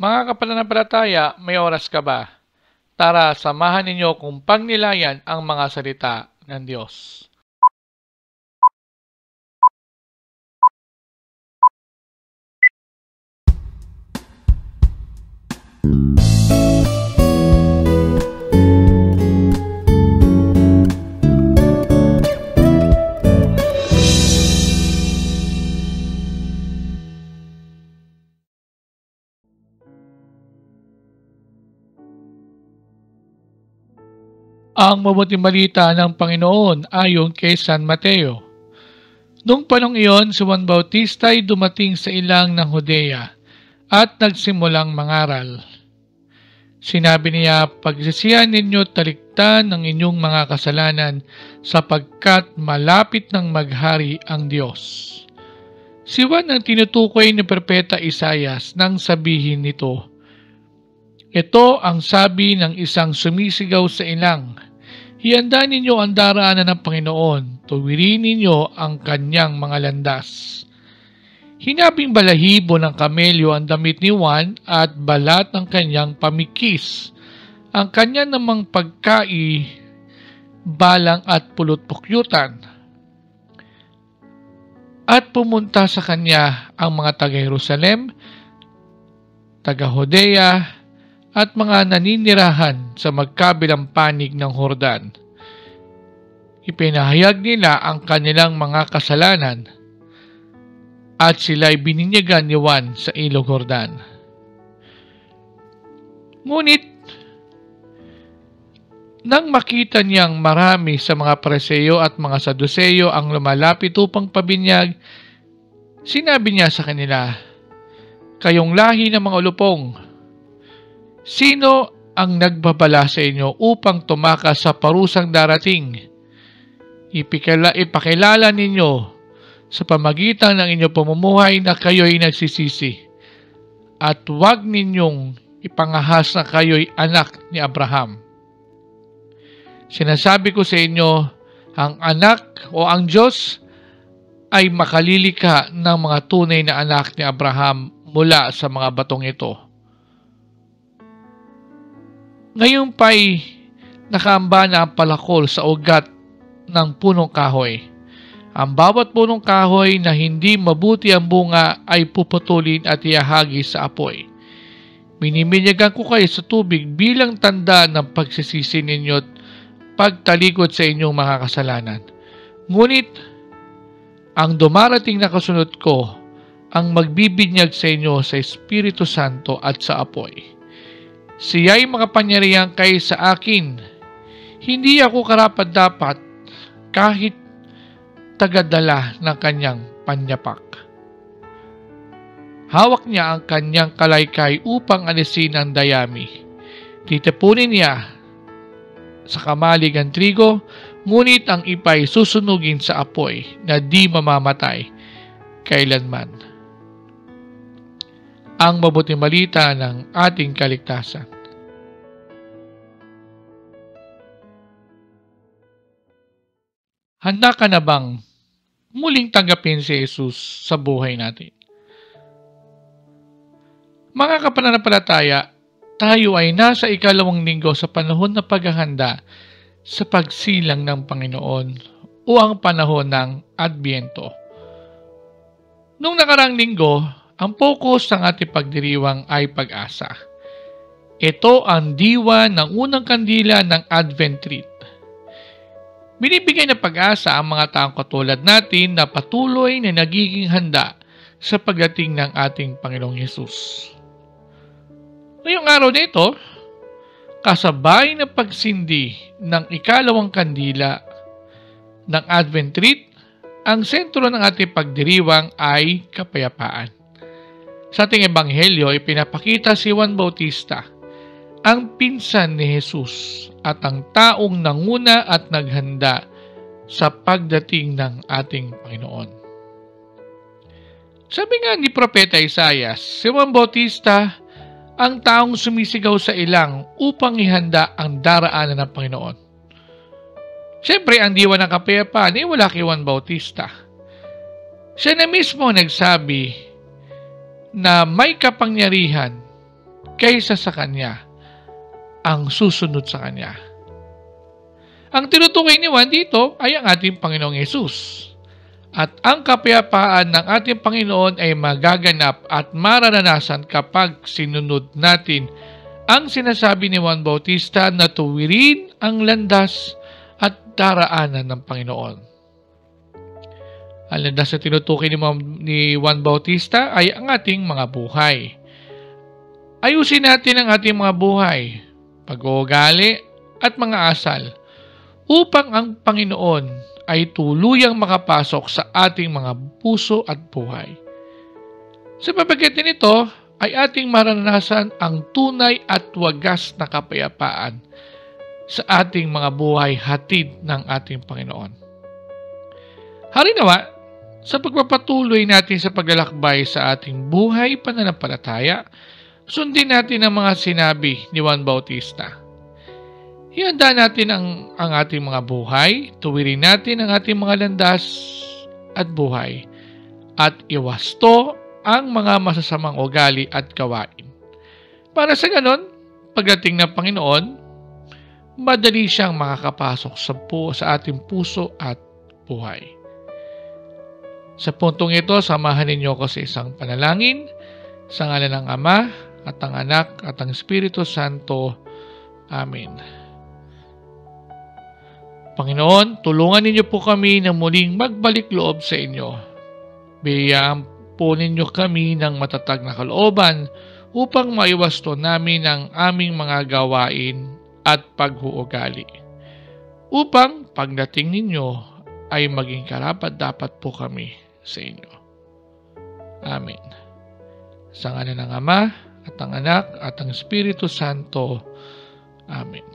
Mga kapananampalataya, may oras ka ba? Tara, samahan ninyo kung pagnilayan ang mga salita ng Diyos. Ang mabuting balita ng Panginoon ayon kay San Mateo. Noong panong iyon, si Juan Bautista ay dumating sa ilang ng Judea at nagsimulang mangaral. Sinabi niya, pagsisihan ninyo talikdan ng inyong mga kasalanan sapagkat malapit ng maghari ang Diyos. Si Juan ang tinutukoy ni Propeta Isaias nang sabihin nito, ito ang sabi ng isang sumisigaw sa ilang, ihanda ninyo ang daraanan ng Panginoon, tuwirin ninyo ang kanyang mga landas. Hinabing balahibo ng kamelyo ang damit ni Juan at balat ng kanyang pamikis. Ang kanya namang balang at pulot-pukyutan. At pumunta sa kanya ang mga taga-Jerusalem, taga-Judea, at mga naninirahan sa magkabilang panig ng Jordan. Ipinahayag nila ang kanilang mga kasalanan at sila'y bininyagan ni Juan sa ilog Jordan. Ngunit, nang makita niyang marami sa mga Pariseo at mga Saduceo ang lumalapit upang pabinyag, sinabi niya sa kanila, kayong lahi ng mga ulupong, sino ang nagbabala sa inyo upang tumakas sa parusang darating? Ipakilala ninyo sa pamagitan ng inyong pamumuhay na kayo'y nagsisisi. At huwag ninyong ipangahas na kayo'y anak ni Abraham. Sinasabi ko sa inyo, ang anak o ang Diyos ay makalilika ng mga tunay na anak ni Abraham mula sa mga batong ito. Ngayon pa'y nakaamba na ang palakol sa ugat ng punong kahoy. Ang bawat punong kahoy na hindi mabuti ang bunga ay puputulin at ihahagi sa apoy. Biniminyagan ko kayo sa tubig bilang tanda ng pagsisisi ninyo at pagtalikod sa inyong mga kasalanan. Ngunit, ang dumarating na kasunod ko ang magbibinyag sa inyo sa Espiritu Santo at sa apoy. Siya'y makapangyarihan kay sa akin. Hindi ako karapat-dapat kahit tagadala ng kanyang panyapak. Hawak niya ang kanyang kalaykay upang alisin ang dayami. Titipunin niya sa kamalig ang trigo, ngunit ang ipay susunugin sa apoy na di mamamatay kailanman. Ang mabuting balita ng ating kaligtasan. Handa ka na bang muling tanggapin si Jesus sa buhay natin? Mga kapananampalataya, tayo ay nasa ikalawang linggo sa panahon na paghahanda sa pagsilang ng Panginoon o ang panahon ng Adbyento. Noong nakarang linggo, ang focus ng ating pagdiriwang ay pag-asa. Ito ang diwa ng unang kandila ng Advent Treat. Binibigay ng pag-asa ang mga taong katulad natin na patuloy na nagiging handa sa pagdating ng ating Panginoong Yesus. Ngayong araw na ito, kasabay ng pagsindi ng ikalawang kandila ng Advent Treat, ang sentro ng ating pagdiriwang ay kapayapaan. Sa ating ebanghelyo, ipinapakita si Juan Bautista, ang pinsan ni Jesus at ang taong nanguna at naghanda sa pagdating ng ating Panginoon. Sabi nga ni Propeta Isaias, si Juan Bautista ang taong sumisigaw sa ilang upang ihanda ang daraanan ng Panginoon. Siyempre, ang diwa ng kapayapaan ay wala kay Juan Bautista. Siya na mismo nagsabi na may kapangyarihan kaysa sa Kanya ang susunod sa Kanya. Ang tinutukoy ni Juan dito ay ang ating Panginoong Hesus. At ang kapayapaan ng ating Panginoon ay magaganap at mararanasan kapag sinunod natin ang sinasabi ni Juan Bautista na tuwirin ang landas at daraanan ng Panginoon. Ang landas na tinutukoy ni Juan Bautista ay ang ating mga buhay. Ayusin natin ang ating mga buhay, pag-uugali at mga asal upang ang Panginoon ay tuluyang makapasok sa ating mga puso at buhay. Sa pamamagitan nito ay ating maranasan ang tunay at wagas na kapayapaan sa ating mga buhay hatid ng ating Panginoon. Harinawa, sa pagpapatuloy natin sa paglalakbay sa ating buhay pananampalataya, sundin natin ang mga sinabi ni Juan Bautista. Ihanda natin ang ating mga buhay, tuwirin natin ang ating mga landas at buhay, at iwasto ang mga masasamang ugali at gawain. Para sa ganon, pagdating ng Panginoon, madali siyang makakapasok sa ating puso at buhay. Sa puntong ito, samahan ninyo ko sa isang panalangin, sa ngalan ng Ama, at ang Anak, at ang Espiritu Santo. Amen. Panginoon, tulungan ninyo po kami na muling magbalik loob sa inyo. Biyayaan po ninyo kami ng matatag na kalooban upang maiwasto namin ang aming mga gawain at paghuugali. Upang pagdating ninyo ay maging karapat-dapat po kami sa inyo. Amen. Sa ngalan ng Ama, at ang Anak, at ang Espiritu Santo. Amen.